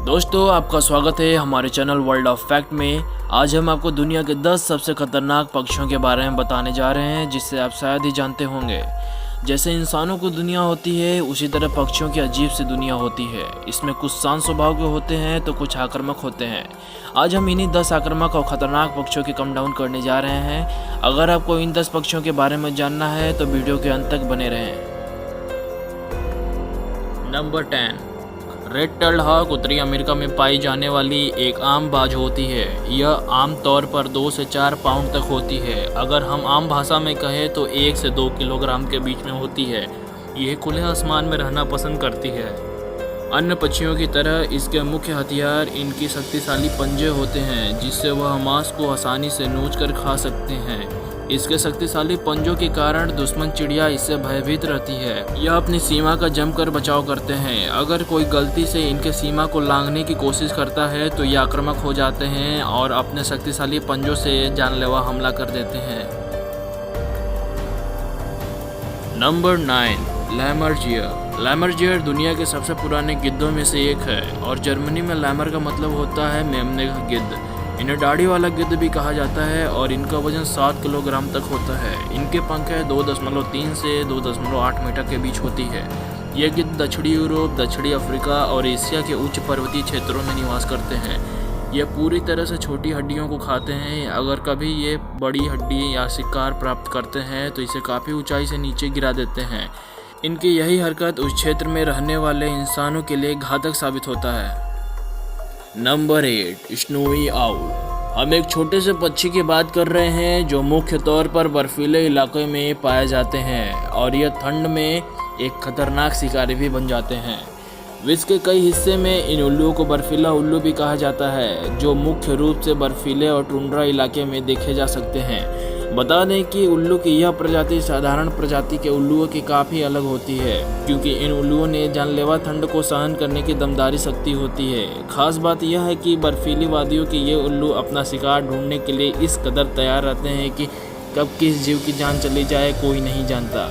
दोस्तों, आपका स्वागत है हमारे चैनल वर्ल्ड ऑफ फैक्ट में। आज हम आपको दुनिया के 10 सबसे खतरनाक पक्षियों के बारे में बताने जा रहे हैं, जिससे आप शायद ही जानते होंगे। जैसे इंसानों को दुनिया होती है, उसी तरह पक्षियों की अजीब सी दुनिया होती है। इसमें कुछ शांत स्वभाव के होते हैं तो कुछ आक्रामक होते हैं। आज हम इन्हीं 10 आक्रामक और ख़तरनाक पक्षियों की कम डाउन करने जा रहे हैं। अगर आपको इन 10 पक्षियों के बारे में जानना है तो वीडियो के अंत तक बने रहें। नंबर 10, रेड टेल्ड हॉक उत्तरी अमेरिका में पाई जाने वाली एक आम बाज होती है। यह आमतौर पर 2 से 4 पाउंड तक होती है। अगर हम आम भाषा में कहें तो 1 से 2 किलोग्राम के बीच में होती है। यह खुले आसमान में रहना पसंद करती है। अन्य पक्षियों की तरह इसके मुख्य हथियार इनकी शक्तिशाली पंजे होते हैं, जिससे वह मांस को आसानी से नोच कर खा सकते हैं। इसके शक्तिशाली पंजों के कारण दुश्मन चिड़िया इससे भयभीत रहती है। यह अपनी सीमा का जमकर बचाव करते हैं। अगर कोई गलती से इनके सीमा को लांघने की कोशिश करता है तो ये आक्रामक हो जाते हैं और अपने शक्तिशाली पंजों से जानलेवा हमला कर देते हैं। नंबर 9, लैमरजियर। लैमरजियर दुनिया के सबसे पुराने गिद्धों में से एक है और जर्मनी में लैमर का मतलब होता है मेमने का गिद्ध। इन्हें दाढ़ी वाला गिद्ध भी कहा जाता है और इनका वजन 7 किलोग्राम तक होता है। इनके पंखें 2.3 से 2.8 मीटर के बीच होती है। ये गिद्ध दक्षिणी यूरोप, दक्षिणी अफ्रीका और एशिया के उच्च पर्वतीय क्षेत्रों में निवास करते हैं। ये पूरी तरह से छोटी हड्डियों को खाते हैं। अगर कभी ये बड़ी हड्डी या शिकार प्राप्त करते हैं तो इसे काफ़ी ऊंचाई से नीचे गिरा देते हैं। इनकी यही हरकत उस क्षेत्र में रहने वाले इंसानों के लिए घातक साबित होता है। Number 8, snowy owl. हम एक छोटे से पक्षी की बात कर रहे हैं जो मुख्य तौर पर बर्फीले इलाके में पाए जाते हैं और यह ठंड में एक खतरनाक शिकारी भी बन जाते हैं। विश्व के कई हिस्से में इन उल्लुओं को बर्फीला उल्लू भी कहा जाता है, जो मुख्य रूप से बर्फीले और टुंड्रा इलाके में देखे जा सकते हैं। बता दें कि उल्लू की यह प्रजाति साधारण प्रजाति के उल्लुओं की काफ़ी अलग होती है, क्योंकि इन उल्लुओं ने जानलेवा ठंड को सहन करने की दमदारी शक्ति होती है। खास बात यह है कि बर्फीली वादियों के ये उल्लू अपना शिकार ढूंढने के लिए इस कदर तैयार रहते हैं कि कब किस जीव की जान चली जाए कोई नहीं जानता।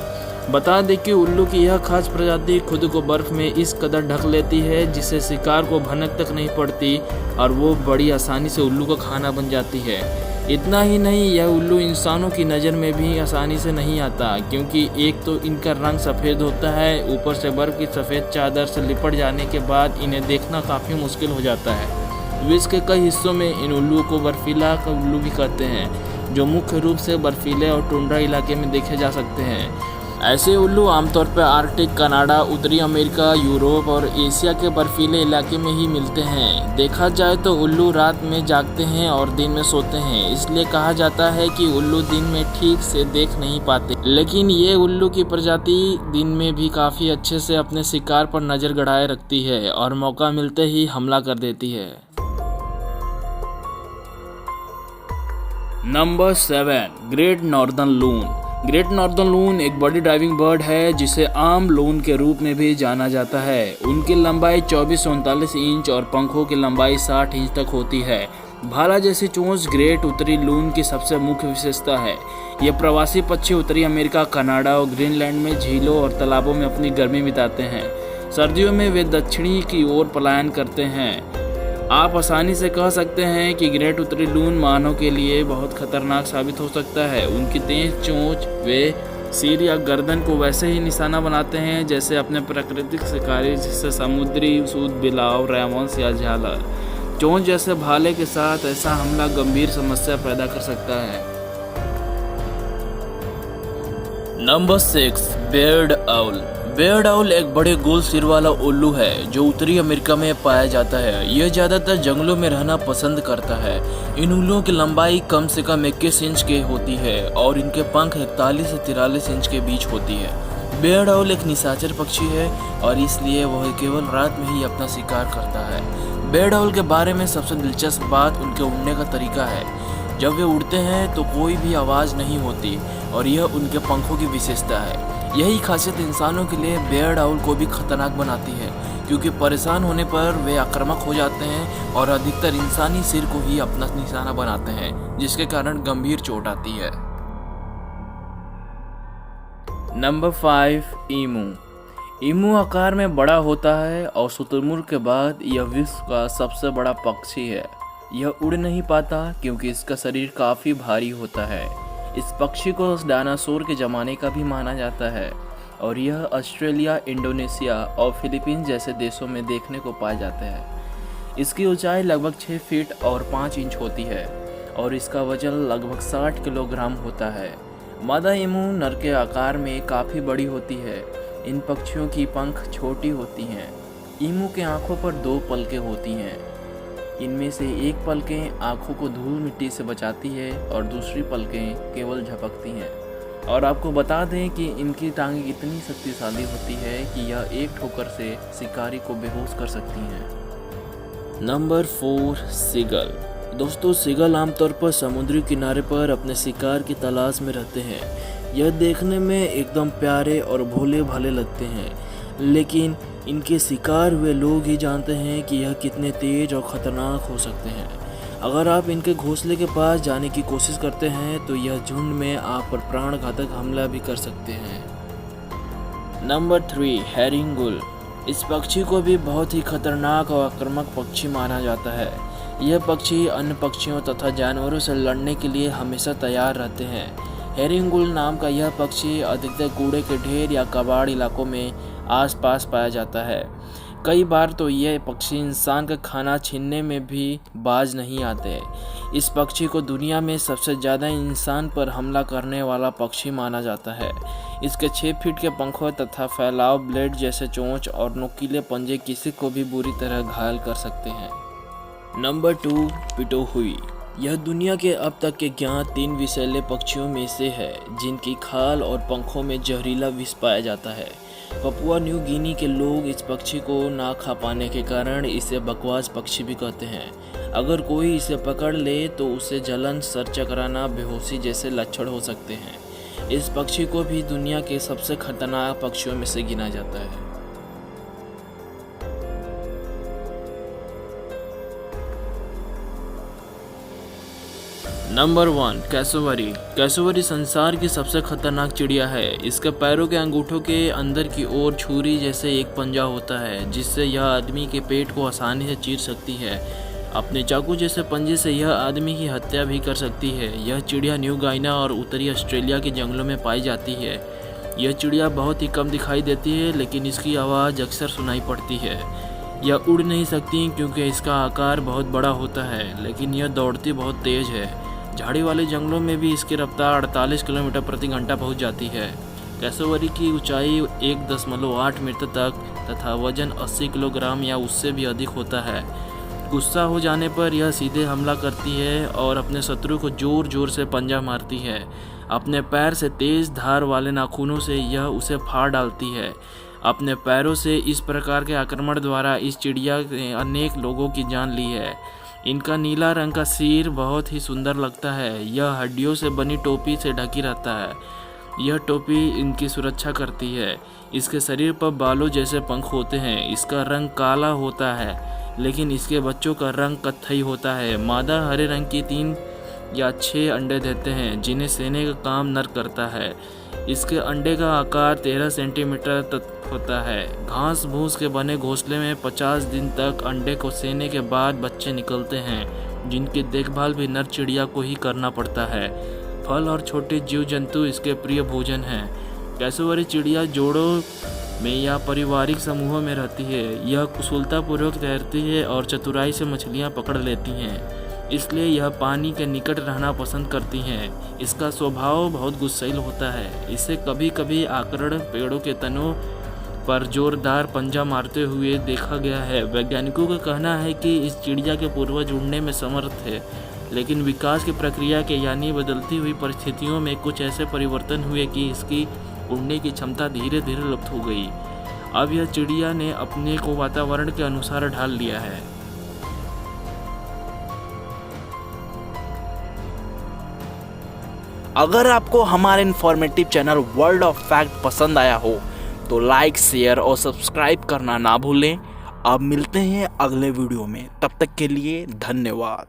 बता दें कि उल्लू की यह खास प्रजाति खुद को बर्फ में इस कदर ढक लेती है जिससे शिकार को भनक तक नहीं पड़ती और वो बड़ी आसानी से उल्लू का खाना बन जाती है। इतना ही नहीं, यह उल्लू इंसानों की नज़र में भी आसानी से नहीं आता, क्योंकि एक तो इनका रंग सफ़ेद होता है, ऊपर से बर्फ की सफ़ेद चादर से लिपट जाने के बाद इन्हें देखना काफ़ी मुश्किल हो जाता है। विश्व के कई हिस्सों में इन उल्लुओं को बर्फीला का उल्लू भी कहते हैं, जो मुख्य रूप से बर्फीले और टुंड्रा इलाके में देखे जा सकते हैं। ऐसे उल्लू आमतौर पर आर्कटिक, कनाडा, उत्तरी अमेरिका, यूरोप और एशिया के बर्फीले इलाके में ही मिलते हैं। देखा जाए तो उल्लू रात में जागते हैं और दिन में सोते हैं, इसलिए कहा जाता है कि उल्लू दिन में ठीक से देख नहीं पाते। लेकिन ये उल्लू की प्रजाति दिन में भी काफ़ी अच्छे से अपने शिकार पर नज़र गड़ाए रखती है और मौका मिलते ही हमला कर देती है। नंबर 7, ग्रेट नॉर्दर्न लून। ग्रेट नॉर्दर्न लून एक बड़ी डाइविंग बर्ड है जिसे आम लून के रूप में भी जाना जाता है। उनकी लंबाई 24 से 39 इंच और पंखों की लंबाई 60 इंच तक होती है। भाला जैसी चोंच ग्रेट उत्तरी लून की सबसे मुख्य विशेषता है। ये प्रवासी पक्षी उत्तरी अमेरिका, कनाडा और ग्रीनलैंड में झीलों और तालाबों में अपनी गर्मी बिताते हैं। सर्दियों में वे दक्षिणी की ओर पलायन करते हैं। आप आसानी से कह सकते हैं कि ग्रेट उत्तरी लून मानव के लिए बहुत खतरनाक साबित हो सकता है। उनकी तेज चोंच वे सिर या गर्दन को वैसे ही निशाना बनाते हैं जैसे अपने प्राकृतिक शिकारी, जिससे समुद्री सूद, बिलाव, रैमोस या झालर। चोंच जैसे भाले के साथ ऐसा हमला गंभीर समस्या पैदा कर सकता है। Number 6, Baird owl. Baird owl एक बड़े गोल सिर वाला उल्लू है जो उत्तरी अमेरिका में पाया जाता है। यह ज़्यादातर जंगलों में रहना पसंद करता है। इन उल्लुओं की लंबाई कम से कम 21 इंच की होती है और इनके पंख 41 से 43 इंच के बीच होती है। बेयर्ड आउल एक निशाचर पक्षी है और इसलिए वह केवल रात में ही अपना शिकार करता है। बेयर्ड आउल के बारे में सबसे दिलचस्प बात उनके उड़ने का तरीका है। जब वे उड़ते हैं तो कोई भी आवाज़ नहीं होती और यह उनके पंखों की विशेषता है। यही खासियत इंसानों के लिए बेयर्ड आउल को भी खतरनाक बनाती है, क्योंकि परेशान होने पर वे आक्रामक हो जाते हैं और अधिकतर इंसानी सिर को ही अपना निशाना बनाते हैं, जिसके कारण गंभीर चोट आती है। नंबर 5, ईमू। ईमू आकार में बड़ा होता है और शुतुरमुर्ग के बाद यह विश्व का सबसे बड़ा पक्षी है। यह उड़ नहीं पाता क्योंकि इसका शरीर काफ़ी भारी होता है। इस पक्षी को डायनासोर के ज़माने का भी माना जाता है और यह ऑस्ट्रेलिया, इंडोनेशिया और फिलीपींस जैसे देशों में देखने को पाया जाता है। इसकी ऊंचाई लगभग 6 फीट और 5 इंच होती है और इसका वजन लगभग 60 किलोग्राम होता है। मादा ईमू नर के आकार में काफ़ी बड़ी होती है। इन पक्षियों की पंख छोटी होती हैं। ईमू के आँखों पर 2 पलकें होती हैं। इनमें से एक पलकें आँखों को धूल मिट्टी से बचाती है और दूसरी पलकें केवल झपकती हैं। और आपको बता दें कि इनकी टांगें इतनी शक्तिशाली होती है कि यह एक ठोकर से शिकारी को बेहोश कर सकती हैं। Number 4, seagull. दोस्तों, सीगल आमतौर पर समुद्री किनारे पर अपने शिकार की तलाश में रहते हैं। यह देखने में एकदम प्यारे और भोले भाले लगते हैं, लेकिन इनके शिकार हुए लोग ही जानते हैं कि यह कितने तेज और ख़तरनाक हो सकते हैं। अगर आप इनके घोंसले के पास जाने की कोशिश करते हैं तो यह झुंड में आप पर प्राणघातक हमला भी कर सकते हैं। नंबर 3, हेरिंगुल। इस पक्षी को भी बहुत ही खतरनाक और आक्रामक पक्षी माना जाता है। यह पक्षी अन्य पक्षियों तथा जानवरों से लड़ने के लिए हमेशा तैयार रहते हैं। हेरिंगुल नाम का यह पक्षी अधिकतर कूड़े के ढेर या कबाड़ इलाकों में आसपास पाया जाता है। कई बार तो यह पक्षी इंसान का खाना छीनने में भी बाज नहीं आते। इस पक्षी को दुनिया में सबसे ज़्यादा इंसान पर हमला करने वाला पक्षी माना जाता है। इसके 6 फीट के पंखों तथा फैलाव ब्लेड जैसे चोंच और नुकीले पंजे किसी को भी बुरी तरह घायल कर सकते हैं। नंबर 2, पिटोहुई। यह दुनिया के अब तक के ज्ञात 3 विषैले पक्षियों में से है जिनकी खाल और पंखों में जहरीला विष पाया जाता है। पपुआ न्यू गिनी के लोग इस पक्षी को ना खा पाने के कारण इसे बकवास पक्षी भी कहते हैं। अगर कोई इसे पकड़ ले तो उसे जलन, सर चकराना, बेहोशी जैसे लक्षण हो सकते हैं। इस पक्षी को भी दुनिया के सबसे खतरनाक पक्षियों में से गिना जाता है। Number 1, cassowary. कैसोवरी संसार की सबसे खतरनाक चिड़िया है। इसके पैरों के अंगूठों के अंदर की ओर छुरी जैसे एक पंजा होता है जिससे यह आदमी के पेट को आसानी से चीर सकती है। अपने चाकू जैसे पंजे से यह आदमी की हत्या भी कर सकती है। यह चिड़िया न्यू गाइना और उत्तरी ऑस्ट्रेलिया के जंगलों में पाई जाती है। यह चिड़िया बहुत ही कम दिखाई देती है, लेकिन इसकी आवाज़ अक्सर सुनाई पड़ती है। यह उड़ नहीं सकती क्योंकि इसका आकार बहुत बड़ा होता है, लेकिन यह दौड़ती बहुत तेज़ है। झाड़ी वाले जंगलों में भी इसकी रफ्तार 48 किलोमीटर प्रति घंटा पहुँच जाती है। कैसोवरी की ऊंचाई 1.8 मीटर तक तथा वजन 80 किलोग्राम या उससे भी अधिक होता है। गुस्सा हो जाने पर यह सीधे हमला करती है और अपने शत्रु को जोर जोर से पंजा मारती है। अपने पैर से तेज धार वाले नाखूनों से यह उसे फाड़ डालती है। अपने पैरों से इस प्रकार के आक्रमण द्वारा इस चिड़िया ने अनेक लोगों की जान ली है। इनका नीला रंग का सिर बहुत ही सुंदर लगता है। यह हड्डियों से बनी टोपी से ढकी रहता है। यह टोपी इनकी सुरक्षा करती है। इसके शरीर पर बालों जैसे पंख होते हैं। इसका रंग काला होता है, लेकिन इसके बच्चों का रंग कत्थई होता है। मादा हरे रंग की 3 या 6 अंडे देते हैं, जिन्हें सेने का काम नर करता है। इसके अंडे का आकार 13 सेंटीमीटर तक होता है। घास भूस के बने घोंसले में 50 दिन तक अंडे को सेने के बाद बच्चे निकलते हैं, जिनकी देखभाल भी नर चिड़िया को ही करना पड़ता है। फल और छोटे जीव जंतु इसके प्रिय भोजन हैं। कैसोवरी चिड़िया जोड़ों में या पारिवारिक समूहों में रहती है। यह कुशलतापूर्वक तैरती है और चतुराई से मछलियाँ पकड़ लेती हैं, इसलिए यह पानी के निकट रहना पसंद करती हैं। इसका स्वभाव बहुत गुस्सैल होता है। इसे कभी कभी आकड़ पेड़ों के तनों पर जोरदार पंजा मारते हुए देखा गया है। वैज्ञानिकों का कहना है कि इस चिड़िया के पूर्वज उड़ने में समर्थ थे, लेकिन विकास की प्रक्रिया के यानी बदलती हुई परिस्थितियों में कुछ ऐसे परिवर्तन हुए कि इसकी उड़ने की क्षमता धीरे धीरे लुप्त हो गई। अब यह चिड़िया ने अपने को वातावरण के अनुसार ढाल लिया है। अगर आपको हमारे informative channel world of fact पसंद आया हो तो लाइक, शेयर और सब्सक्राइब करना ना भूलें। अब मिलते हैं अगले वीडियो में, तब तक के लिए धन्यवाद।